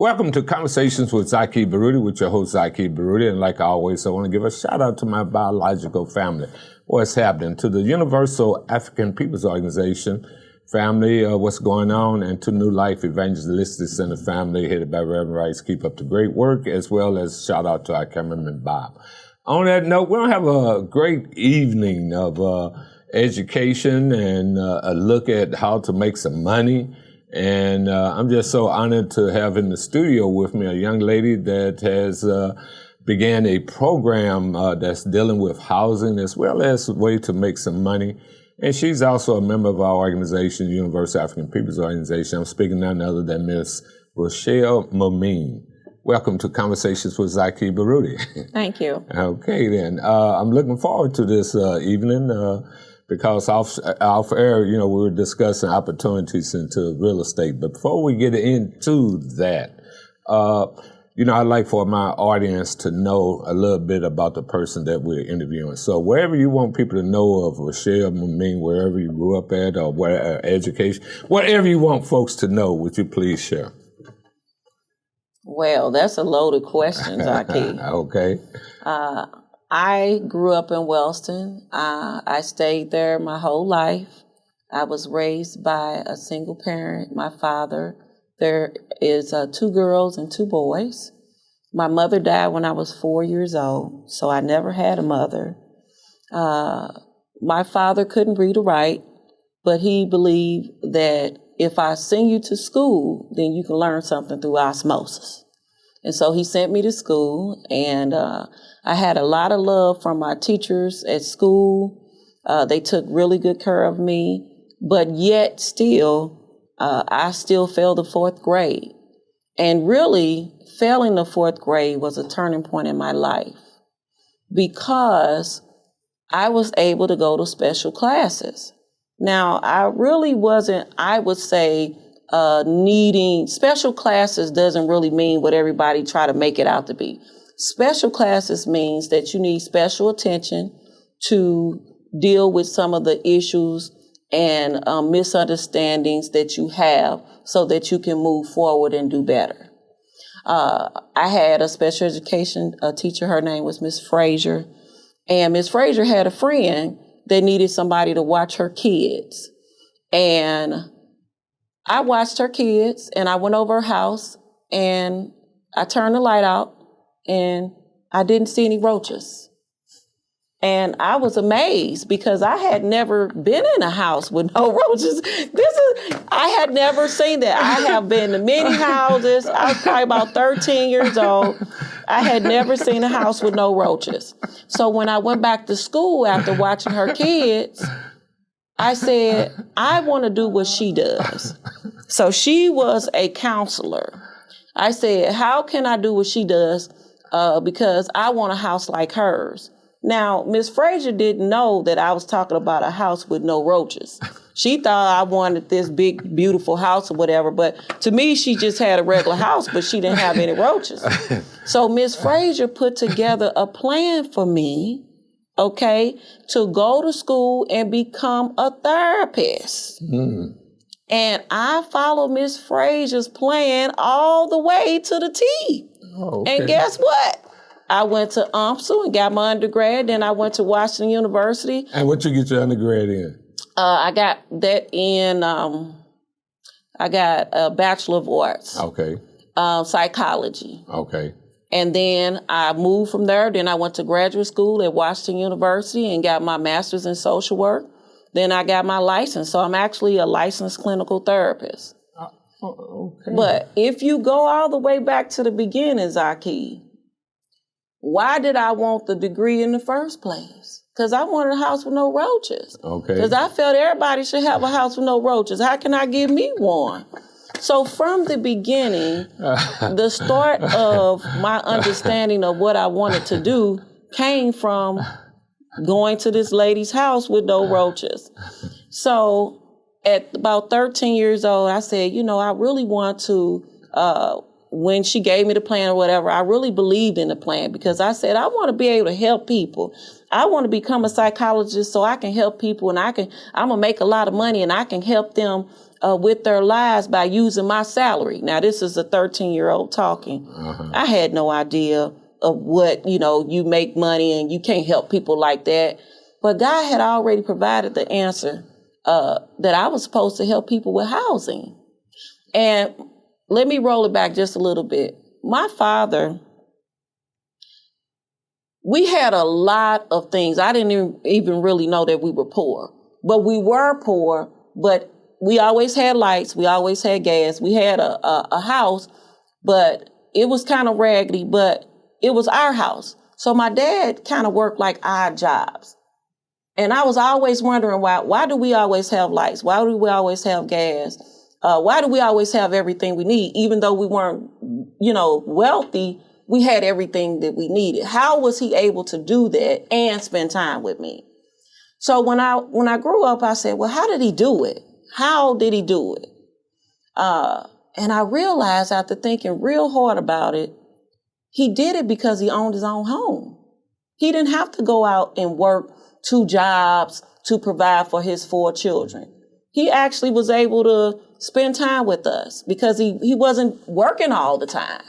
Welcome to Conversations with Zaki Baruti, with your host, Zaki Baruti. And like always, I want to give a shout out to my biological family. What's happening? To the Universal African Peoples Organization family, what's going on, and to New Life Evangelistic Center family, headed by Reverend Rice. Keep up the great work, as well as shout out to our cameraman, Bob. On that note, we're going to have a great evening of education and a look at how to make some money. And I'm just so honored to have in the studio with me a young lady that has began a program that's dealing with housing as well as a way to make some money. And she's also a member of our organization, Universal African Peoples Organization. I'm speaking none other than Miss Roeshell Mu'min. Welcome to Conversations with Zaki Baruti. Thank you. Okay, then. I'm looking forward to this evening. Because off air, we were discussing opportunities into real estate. But before we get into that, I'd like for my audience to know a little bit about the person that we're interviewing. So wherever you want people to know of Roeshell Mu'min, wherever you grew up at or where education, whatever you want folks to know, would you please share? Well, that's a loaded question, Zaki. Okay. I grew up in Wellston. I stayed there my whole life. I was raised by a single parent, my father. There is 2 girls and 2 boys. My mother died when I was 4 years old, so I never had a mother. My father couldn't read or write, but he believed that if I send you to school, then you can learn something through osmosis. And so he sent me to school, and I had a lot of love from my teachers at school. They took really good care of me, but yet still, I still failed the 4th grade. And really, failing the 4th grade was a turning point in my life because I was able to go to special classes. Now, I really wasn't, I would say, needing special classes doesn't really mean what everybody try to make it out to be. Special classes means that you need special attention to deal with some of the issues and misunderstandings that you have so that you can move forward and do better. I had a special education teacher. Her name was Miss Frazier. And Miss Frazier had a friend that needed somebody to watch her kids. And I watched her kids, and I went over her house, and I turned the light out, and I didn't see any roaches. And I was amazed because I had never been in a house with no roaches. I had never seen that. I have been to many houses. I was probably about 13 years old. I had never seen a house with no roaches. So when I went back to school after watching her kids, I said, I want to do what she does. So she was a counselor. I said, how can I do what she does? Because I want a house like hers. Now, Miss Frazier didn't know that I was talking about a house with no roaches. She thought I wanted this big, beautiful house or whatever. But to me, she just had a regular house, but she didn't have any roaches. So Miss Frazier put together a plan for me, okay, to go to school and become a therapist. Mm. And I followed Miss Frazier's plan all the way to the T. Oh, okay. And guess what? I went to UMSL and got my undergrad. Then I went to Washington University. And what you get your undergrad in? I got that in, I got a Bachelor of Arts. Okay. Psychology. Okay. And then I moved from there. Then I went to graduate school at Washington University and got my master's in social work. Then I got my license. So I'm actually a licensed clinical therapist. Okay. But if you go all the way back to the beginning, Zaki, why did I want the degree in the first place? Because I wanted a house with no roaches. Okay. Because I felt everybody should have a house with no roaches. How can I give me one? So from the beginning, the start of my understanding of what I wanted to do came from going to this lady's house with no roaches. So at about 13 years old, I said, I really want to, when she gave me the plan or whatever, I really believed in the plan because I said, I want to be able to help people. I want to become a psychologist so I can help people and I'm going to make a lot of money and I can help them with their lives by using my salary. Now, this is a 13-year-old talking. I had no idea of what, you make money and you can't help people like that. But God had already provided the answer that I was supposed to help people with housing. And let me roll it back just a little bit. My father, we had a lot of things. I didn't even really know that we were poor. But we were poor, but we always had lights. We always had gas. We had a house, but it was kind of raggedy, but it was our house. So my dad kind of worked like odd jobs. And I was always wondering why do we always have lights? Why do we always have gas? Why do we always have everything we need? Even though we weren't, wealthy, we had everything that we needed. How was he able to do that and spend time with me? So when I grew up, I said, well, how did he do it? How did he do it? And I realized after thinking real hard about it, he did it because he owned his own home. He didn't have to go out and work 2 jobs to provide for his 4 children. He actually was able to spend time with us because he wasn't working all the time.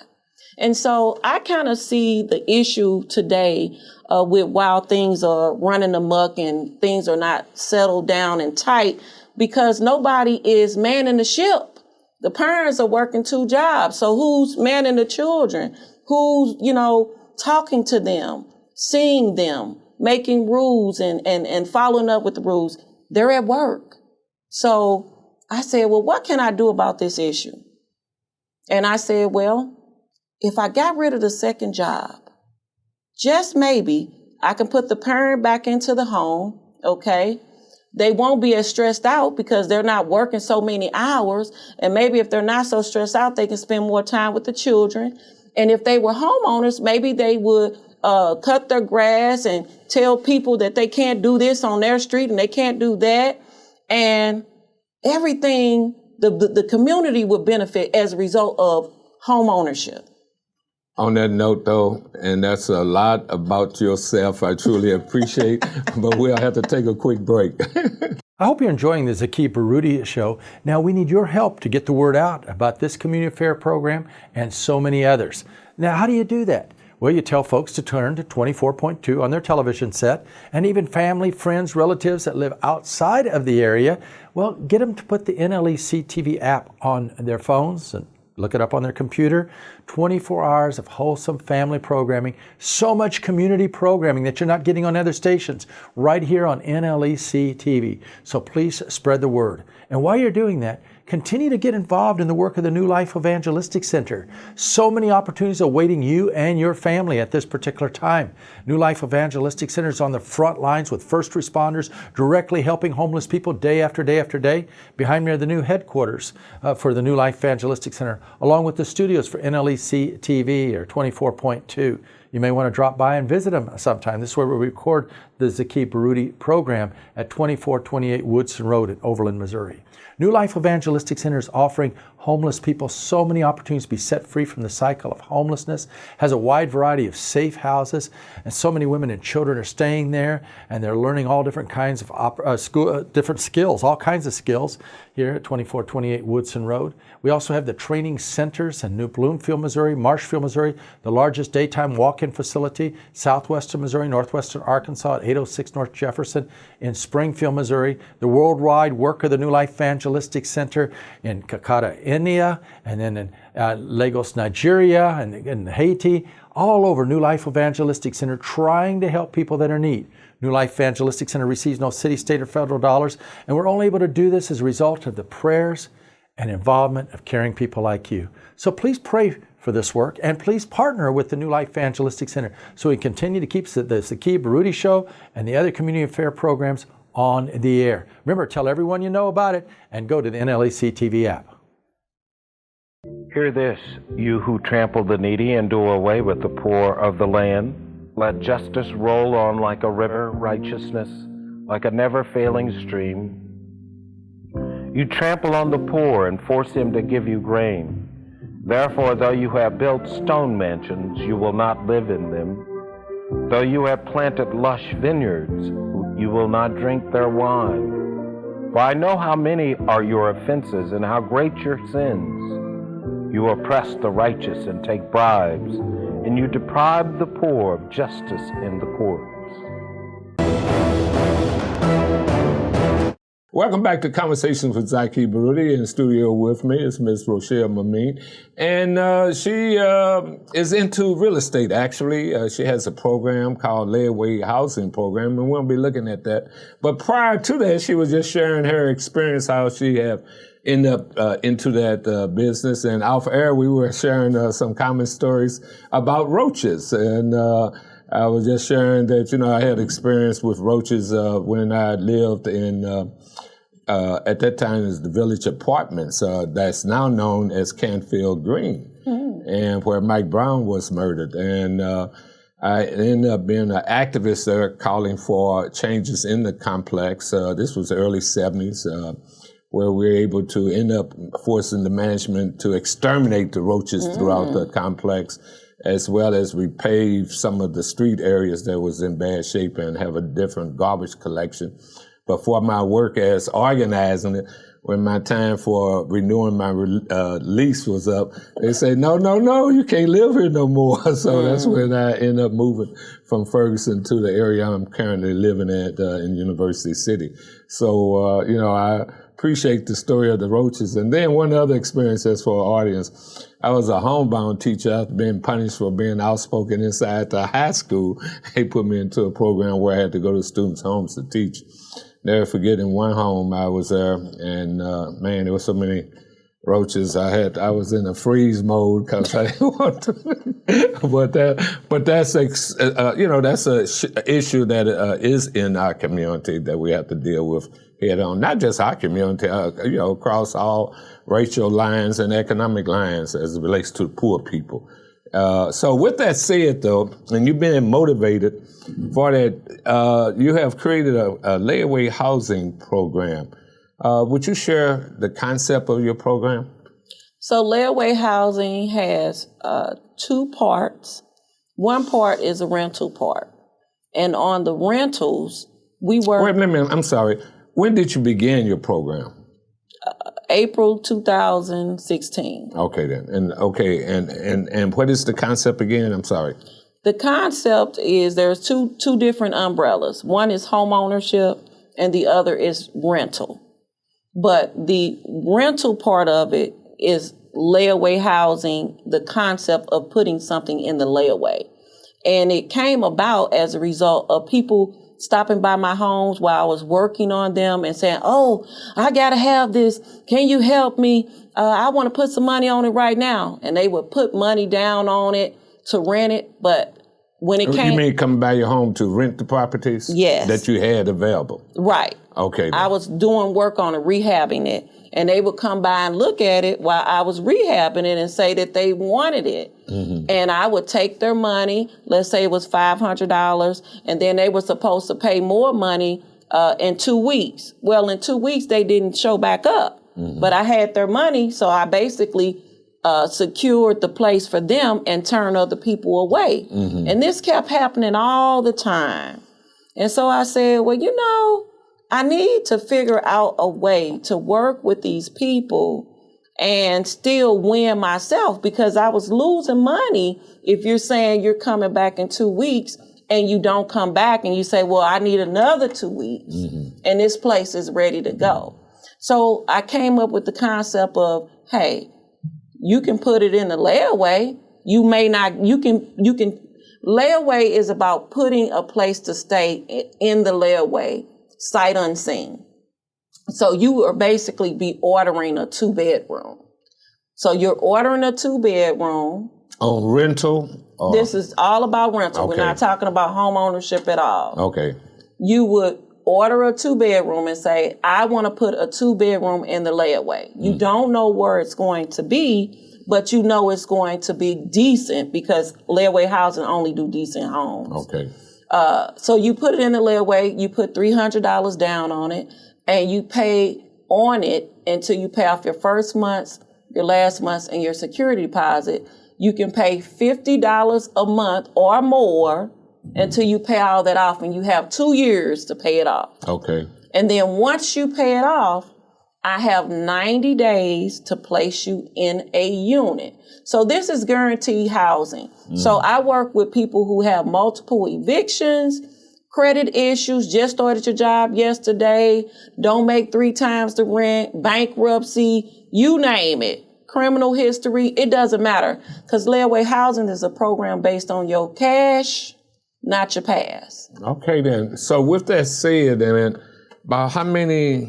And so I kind of see the issue today with while things are running amok and things are not settled down and tight because nobody is manning the ship. The parents are working 2 jobs. So who's manning the children? Who's, talking to them, seeing them, making rules and following up with the rules? They're at work. So I said, well, what can I do about this issue? And I said, well, if I got rid of the second job, just maybe I can put the parent back into the home, okay? They won't be as stressed out because they're not working so many hours. And maybe if they're not so stressed out, they can spend more time with the children. And if they were homeowners, maybe they would cut their grass and tell people that they can't do this on their street and they can't do that. And everything, the community would benefit as a result of home ownership. On that note, though, and that's a lot about yourself, I truly appreciate, but we'll have to take a quick break. I hope you're enjoying the Zaki Baruti show. Now, we need your help to get the word out about this community affair program and so many others. Now, how do you do that? Well, you tell folks to turn to 24.2 on their television set, and even family, friends, relatives that live outside of the area, well, get them to put the NLEC TV app on their phones and look it up on their computer. 24 hours of wholesome family programming. So much community programming that you're not getting on other stations right here on NLEC TV. So please spread the word. And while you're doing that, continue to get involved in the work of the New Life Evangelistic Center. So many opportunities awaiting you and your family at this particular time. New Life Evangelistic Center is on the front lines with first responders, directly helping homeless people day after day after day. Behind me are the new headquarters for the New Life Evangelistic Center, along with the studios for NLEC TV or 24.2. You may want to drop by and visit them sometime. This is where we record the Zaki Baruti program at 2428 Woodson Road in Overland, Missouri. New Life Evangelistic Center is offering homeless people so many opportunities to be set free from the cycle of homelessness, has a wide variety of safe houses, and so many women and children are staying there, and they're learning all different kinds of different skills, all kinds of skills here at 2428 Woodson Road. We also have the training centers in New Bloomfield, Missouri, Marshfield, Missouri, the largest daytime walk-in facility, southwestern Missouri, northwestern Arkansas at 806 North Jefferson, in Springfield, Missouri, the worldwide work of the New Life Evangelistic Center in Kakata, India, and then in Lagos, Nigeria, and in Haiti, all over New Life Evangelistic Center trying to help people that are in need. New Life Evangelistic Center receives no city, state, or federal dollars, and we're only able to do this as a result of the prayers and involvement of caring people like you. So please pray for this work, and please partner with the New Life Evangelistic Center so we continue to keep the Zaki Baruti Show and the other community affair programs on the air. Remember, tell everyone you know about it, and go to the NLEC TV app. Hear this, you who trample the needy and do away with the poor of the land. Let justice roll on like a river, righteousness like a never-failing stream. You trample on the poor and force him to give you grain. Therefore, though you have built stone mansions, you will not live in them. Though you have planted lush vineyards, you will not drink their wine. For I know how many are your offenses and how great your sins. You oppress the righteous and take bribes, and you deprive the poor of justice in the courts. Welcome back to Conversations with Zaki Baruti. In the studio with me is Ms. Roeshell Mu'min. And she is into real estate, actually. She has a program called Layaway Housing Program, and we'll be looking at that. But prior to that, she was just sharing her experience, how she have ended up into that business. And off air, we were sharing some common stories about roaches. And I was just sharing that, I had experience with roaches when I lived in, at that time, is the Village Apartments, that's now known as Canfield Green, and where Mike Brown was murdered. And I ended up being an activist there calling for changes in the complex. This was the early 70s, where we were able to end up forcing the management to exterminate the roaches throughout the complex, as well as repave some of the street areas that was in bad shape and have a different garbage collection. But for my work as organizing it, when my time for renewing my lease was up, they said, no, you can't live here no more. So that's when I ended up moving from Ferguson to the area I'm currently living at in University City. So, I appreciate the story of the roaches. And then one other experience as for our audience, I was a homebound teacher after being punished for being outspoken inside the high school. They put me into a program where I had to go to students' homes to teach. Never forget, in one home I was there, and man, there were so many roaches. I was in a freeze mode because I didn't want to. but that's that's a issue that is in our community that we have to deal with head on. Not just our community, across all racial lines and economic lines as it relates to poor people. So with that said, though, and you've been motivated for that, you have created a layaway housing program. Would you share the concept of your program? So layaway housing has two parts. One part is a rental part. And on the rentals, we work... Wait a minute, I'm sorry. When did you begin your program? April 2016. Okay then, and what is the concept again? I'm sorry. The concept is there's two different umbrellas. One is home ownership, and the other is rental. But the rental part of it is layaway housing, the concept of putting something in the layaway, and it came about as a result of people stopping by my homes while I was working on them and saying, "Oh, I gotta have this. Can you help me? I want to put some money on it right now." And they would put money down on it to rent it. But when it came... You mean coming by your home to rent the properties? Yes. That you had available? Right. Okay. Then. I was doing work on it, rehabbing it. And they would come by and look at it while I was rehabbing it and say that they wanted it. Mm-hmm. And I would take their money, let's say it was $500, and then they were supposed to pay more money in 2 weeks. Well, in 2 weeks, they didn't show back up. Mm-hmm. But I had their money, so I basically secured the place for them and turned other people away. Mm-hmm. And this kept happening all the time. And so I said, well, I need to figure out a way to work with these people and still win myself, because I was losing money if you're saying you're coming back in 2 weeks and you don't come back and you say, well, I need another 2 weeks and this place is ready to go. So I came up with the concept of, hey, you can put it in the layaway. You may not, layaway is about putting a place to stay in the layaway, sight unseen. So you are basically be ordering a 2-bedroom. So you're ordering a 2-bedroom. On rental? Or? This is all about rental. Okay. We're not talking about home ownership at all. Okay. You would order a 2-bedroom and say, I want to put a 2-bedroom in the layaway. You don't know where it's going to be, but you know it's going to be decent because layaway housing only do decent homes. Okay. So you put it in the layaway, you put $300 down on it, and you pay on it until you pay off your first month's, your last month's, and your security deposit. You can pay $50 a month or more until you pay all that off, and you have 2 years to pay it off. Okay. And then once you pay it off, I have 90 days to place you in a unit. So this is guaranteed housing. So I work with people who have multiple evictions, credit issues, just started your job yesterday, don't make 3 times the rent, bankruptcy, you name it, criminal history, it doesn't matter. Because Layaway Housing is a program based on your cash, not your past. Okay, then. So with that said, then, about how many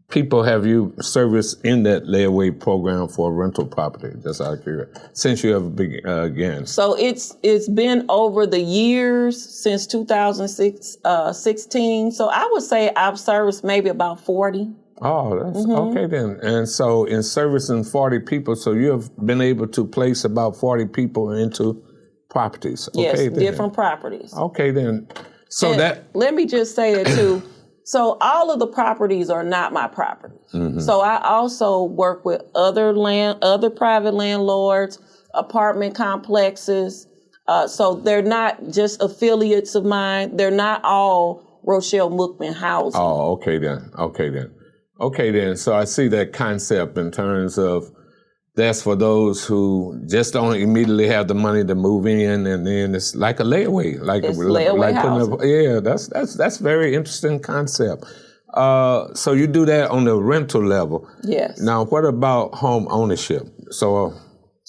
people have you serviced in that layaway program for rental property? Just out of curiosity, since you have began. So it's been over the years since 2016. So I would say I've serviced maybe about 40. Oh, that's okay then. And so in servicing 40 people, so you have been able to place about 40 people into properties. Yes, Okay, then. different properties. Okay, then. So And that. let me just say it too. So all of the properties are not my properties. So I also work with other private landlords, apartment complexes. So they're not just affiliates of mine. They're not all Roeshell Mu'min housing. Oh, okay then. Okay then. Okay then. So I see that concept in terms of that's for those who just don't immediately have the money to move in, and then it's like a layaway, It's layaway housing. Yeah, that's very interesting concept. So you do that on the rental level. Yes. Now, what about home ownership? So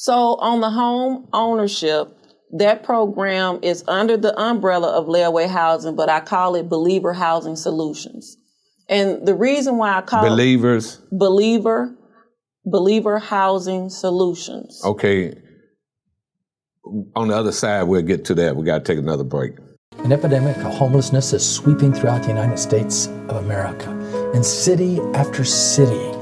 on the home ownership, that program is under the umbrella of Layaway Housing, but I call it Believer Housing Solutions. And the reason why I call believers, Believer Housing Solutions. Okay. On the other side, we'll get to that. We got to take another break. An epidemic of homelessness is sweeping throughout the United States of America. In city after city,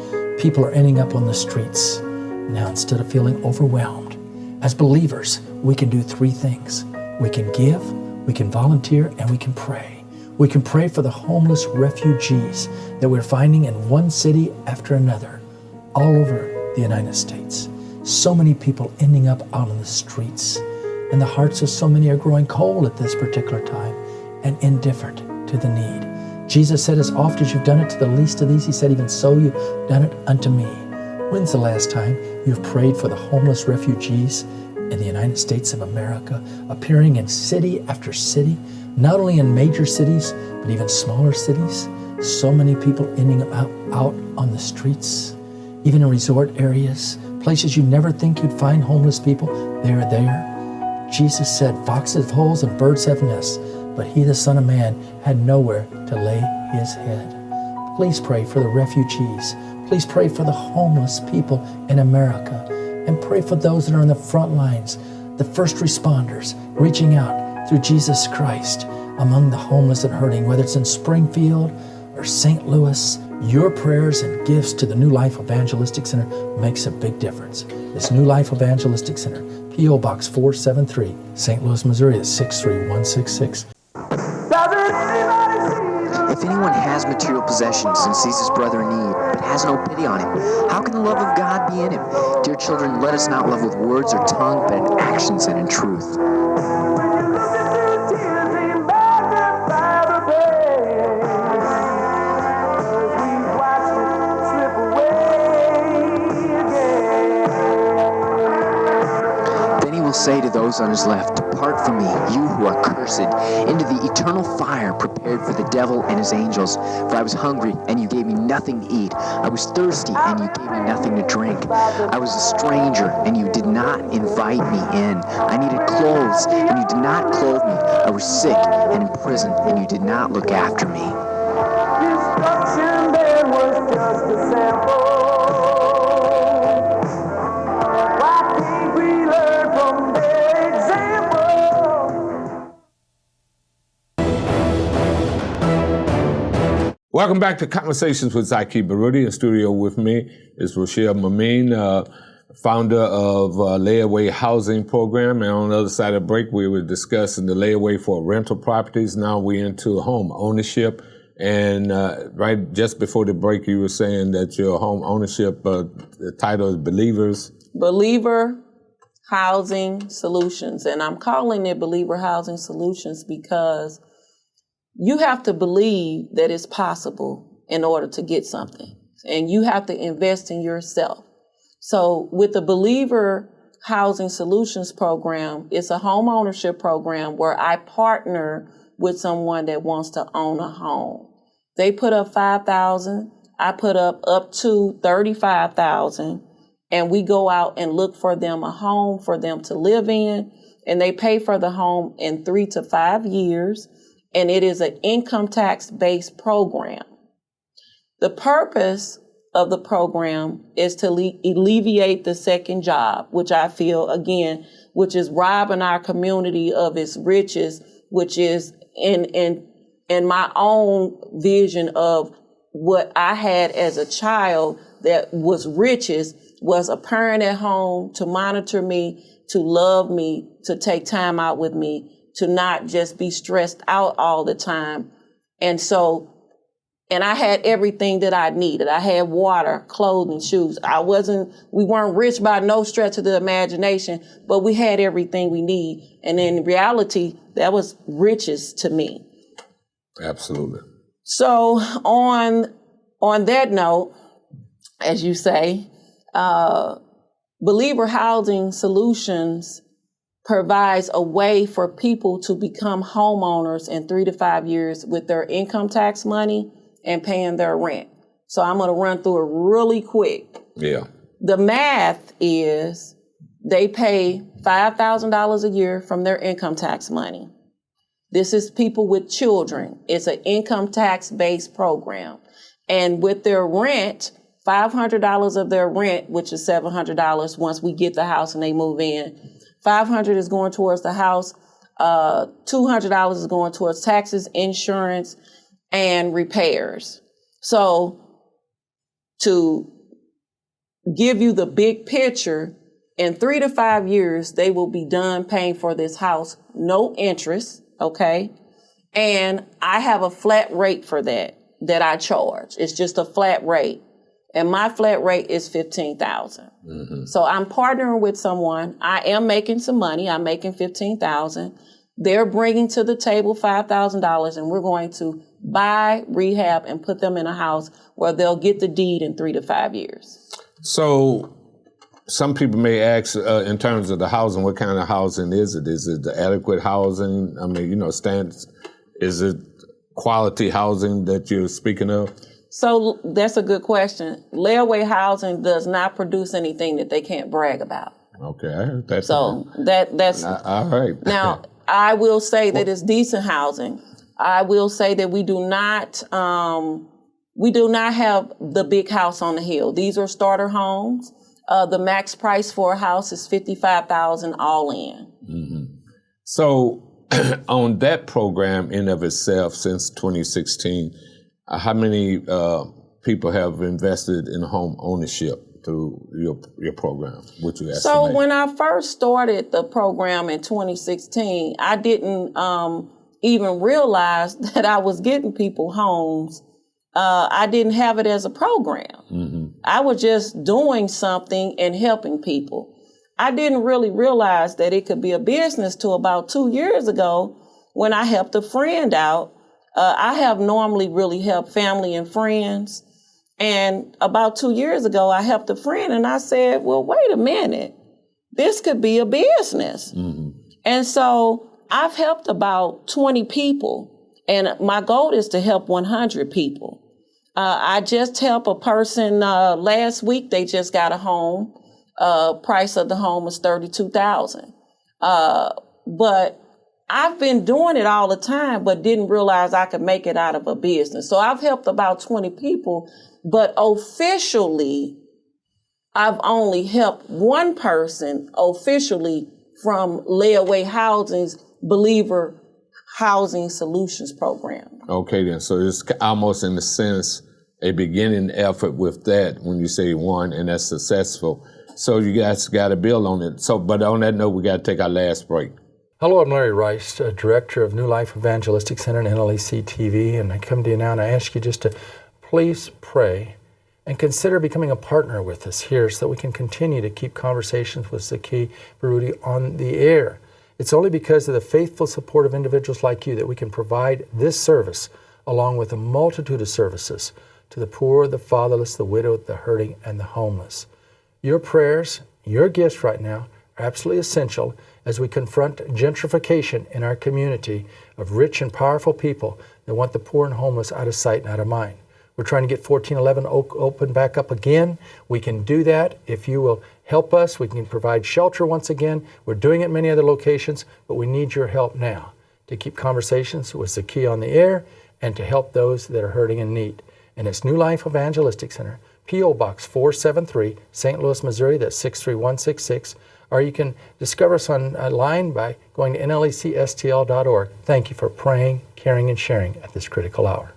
people are ending up on the streets. Now, instead of feeling overwhelmed, as believers, we can do 3 things. We can give, we can volunteer, and we can pray. We can pray for the homeless refugees that we're finding in one city after another, all over the United States. So many people ending up out on the streets, and the hearts of so many are growing cold at this particular time and indifferent to the need. Jesus said, as often as you've done it to the least of these, he said, even so you've done it unto me. When's the last time you've prayed for the homeless refugees in the United States of America, appearing in city after city, not only in major cities, but even smaller cities? So many people ending up out on the streets, even in resort areas, places you never think you'd find homeless people, they're there. Jesus said, foxes have holes and birds have nests, but he, the Son of Man, had nowhere to lay his head. Please pray for the refugees. Please pray for the homeless people in America. And pray for those that are on the front lines, the first responders, reaching out through Jesus Christ among the homeless and hurting, whether it's in Springfield or St. Louis. Your prayers and gifts to the New Life Evangelistic Center makes a big difference. This New Life Evangelistic Center, P.O. Box 473, St. Louis, Missouri, is 63166. If anyone has material possessions and sees his brother in need, but has no pity on him, how can the love of God be in him? Dear children, let us not love with words or tongue, but in actions and in truth. Say to those on his left, depart from me, you who are cursed, into the eternal fire prepared for the devil and his angels. For I was hungry, and you gave me nothing to eat. I was thirsty, and you gave me nothing to drink. I was a stranger, and you did not invite me in. I needed clothes, and you did not clothe me. I was sick and in prison, and you did not look after me. Destruction then was just a sample. Welcome back to Conversations with Zaki Baruti. In studio with me is Roeshell Mu'min, founder of Layaway Housing Program. And on the other side of the break, we were discussing the layaway for rental properties. Now we're into home ownership. And right just before the break, you were saying that your home ownership, the title is Believer Housing Solutions. And I'm calling it Believer Housing Solutions because you have to believe that it's possible in order to get something. And you have to invest in yourself. So with the Believer Housing Solutions Program, it's a home ownership program where I partner with someone that wants to own a home. They put up $5,000. I put up to $35,000. And we go out and look for them a home for them to live in. And they pay for the home in 3 to 5 years. And it is an income tax based program. The purpose of the program is to alleviate the second job, which I feel, again, which is robbing our community of its riches, which is in my own vision of what I had as a child that was riches, was a parent at home to monitor me, to love me, to take time out with me, to not just be stressed out all the time. And I had everything that I needed. I had water, clothing, shoes. We weren't rich by no stretch of the imagination, but we had everything we need. And in reality, that was riches to me. Absolutely. So on that note, as you say, Believer Housing Solutions provides a way for people to become homeowners in 3 to 5 years with their income tax money and paying their rent. So I'm going to run through it really quick. Yeah. The math is they pay $5,000 a year from their income tax money. This is people with children. It's an income tax based program. And with their rent, $500 of their rent, which is $700 once we get the house and they move in, $500 is going towards the house, $200 is going towards taxes, insurance, and repairs. So to give you the big picture, in 3 to 5 years, they will be done paying for this house, no interest, okay? And I have a flat rate for that I charge. It's just a flat rate. And my flat rate is $15,000. Mm-hmm. So I'm partnering with someone. I am making some money. I'm making $15,000. They're bringing to the table $5,000, and we're going to buy, rehab, and put them in a house where they'll get the deed in 3 to 5 years. So some people may ask, in terms of the housing, what kind of housing is it? Is it the adequate housing? I mean, standards. Is it quality housing that you're speaking of? So that's a good question. Layaway housing does not produce anything that they can't brag about. Okay, I heard that. So that's all right. Now, I will say that it's decent housing. I will say that we do not have the big house on the hill. These are starter homes. The max price for a house is $55,000 all in. Mm-hmm. So on that program in of itself, since 2016, how many people have invested in home ownership through your program? Would you estimate? So when I first started the program in 2016, I didn't even realize that I was getting people homes. I didn't have it as a program. Mm-hmm. I was just doing something and helping people. I didn't really realize that it could be a business till about 2 years ago when I helped a friend out. I have normally really helped family and friends. And about 2 years ago, I helped a friend and I said, well, wait a minute, this could be a business. Mm-hmm. And so I've helped about 20 people, and my goal is to help 100 people. I just helped a person last week. They just got a home. Price of the home is $32,000. But I've been doing it all the time, but didn't realize I could make it out of a business. So I've helped about 20 people, but officially, I've only helped one person officially from Layaway Housing's Believer Housing Solutions Program. Okay, then. So it's almost, in a sense, a beginning effort with that when you say one, and that's successful. So you guys got to build on it. So, but on that note, we got to take our last break. Hello, I'm Larry Rice, Director of New Life Evangelistic Center and NLEC TV, and I come to you now and I ask you just to please pray and consider becoming a partner with us here so that we can continue to keep conversations with Zaki Baruti on the air. It's only because of the faithful support of individuals like you that we can provide this service, along with a multitude of services, to the poor, the fatherless, the widowed, the hurting, and the homeless. Your prayers, your gifts right now are absolutely essential as we confront gentrification in our community of rich and powerful people that want the poor and homeless out of sight and out of mind. We're trying to get 1411 open back up again. We can do that if you will help us. We can provide shelter once again. We're doing it in many other locations, but we need your help now to keep conversations with Zaki on the air and to help those that are hurting and need. And it's New Life Evangelistic Center, P.O. Box 473, St. Louis, Missouri. That's 63166. Or you can discover us online by going to nlecstl.org. Thank you for praying, caring, and sharing at this critical hour.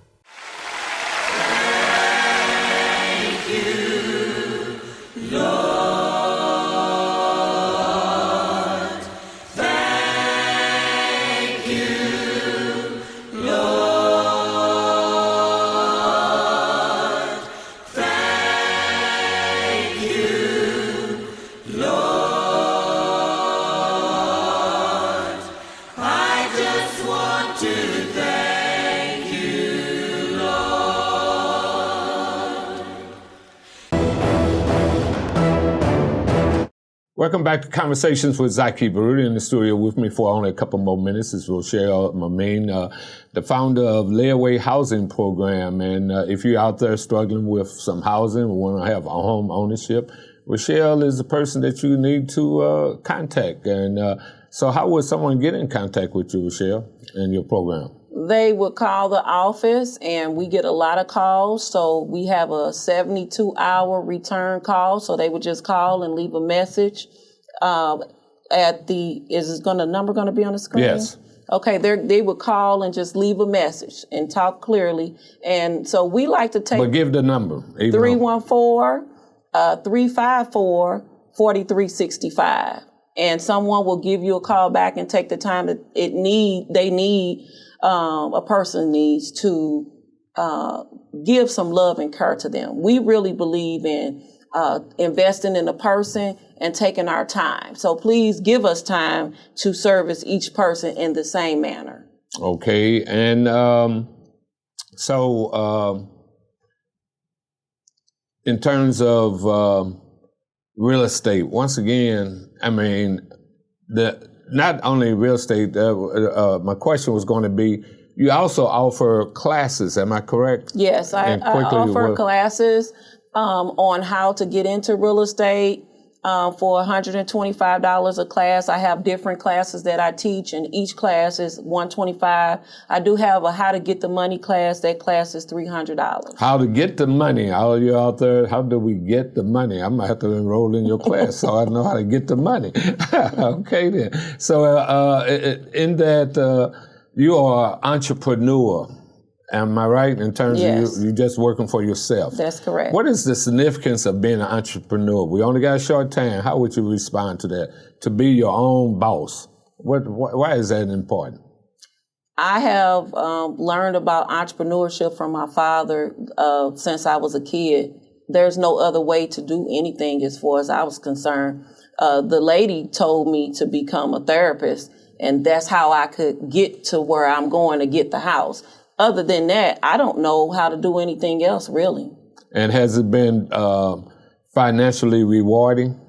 Welcome back to Conversations with Zaki Baruti. In the studio with me for only a couple more minutes is Roeshell Mu'min, the founder of Layaway Housing Program. And if you're out there struggling with some housing, want to have a home ownership, Roeshell is the person that you need to contact. And so how would someone get in contact with you, Roeshell, and your program? They would call the office, and we get a lot of calls. So we have a 72-hour return call. So they would just call and leave a message. Is the number going to be on the screen? Yes. Okay, they would call and just leave a message and talk clearly. And so we like to take. But give the number. 314-354-4365. And someone will give you a call back and take the time that a person needs to give some love and care to them. We really believe in investing in a person and taking our time. So please give us time to service each person in the same manner. Okay. And in terms of real estate, once again, I mean, not only real estate, my question was going to be, you also offer classes, am I correct? Yes, I offer classes on how to get into real estate for $125 a class. I have different classes that I teach, and each class is $125. I do have a How to Get the Money class. That class is $300. How to get the money. All of you out there, how do we get the money? I might have to enroll in your class so I know how to get the money. Okay, then. So in that, you are an entrepreneur. Am I right? In terms of you just working for yourself. That's correct. What is the significance of being an entrepreneur? We only got a short time. How would you respond to that? To be your own boss. Why is that important? I have learned about entrepreneurship from my father since I was a kid. There's no other way to do anything as far as I was concerned. The lady told me to become a therapist, and that's how I could get to where I'm going to get the house. Other than that, I don't know how to do anything else, really. And has it been financially rewarding?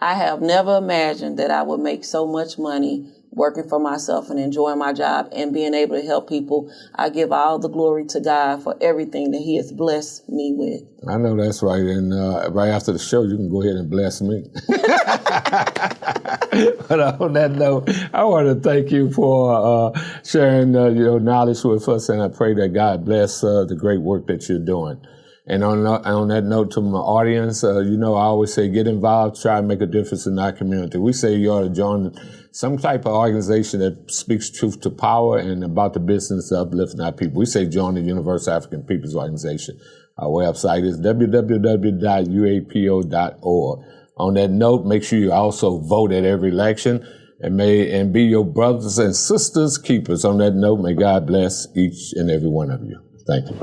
I have never imagined that I would make so much money working for myself and enjoying my job and being able to help people. I give all the glory to God for everything that He has blessed me with. I know that's right. And right after the show, you can go ahead and bless me. But on that note, I want to thank you for sharing your knowledge with us, and I pray that God bless the great work that you're doing. And on that note, to my audience, I always say get involved, try and make a difference in our community. We say you ought to join some type of organization that speaks truth to power and about the business of uplifting our people. We say join the Universal African Peoples Organization. Our website is www.uapo.org. On that note, make sure you also vote at every election and be your brothers and sisters keepers. On that note, may God bless each and every one of you. Thank you.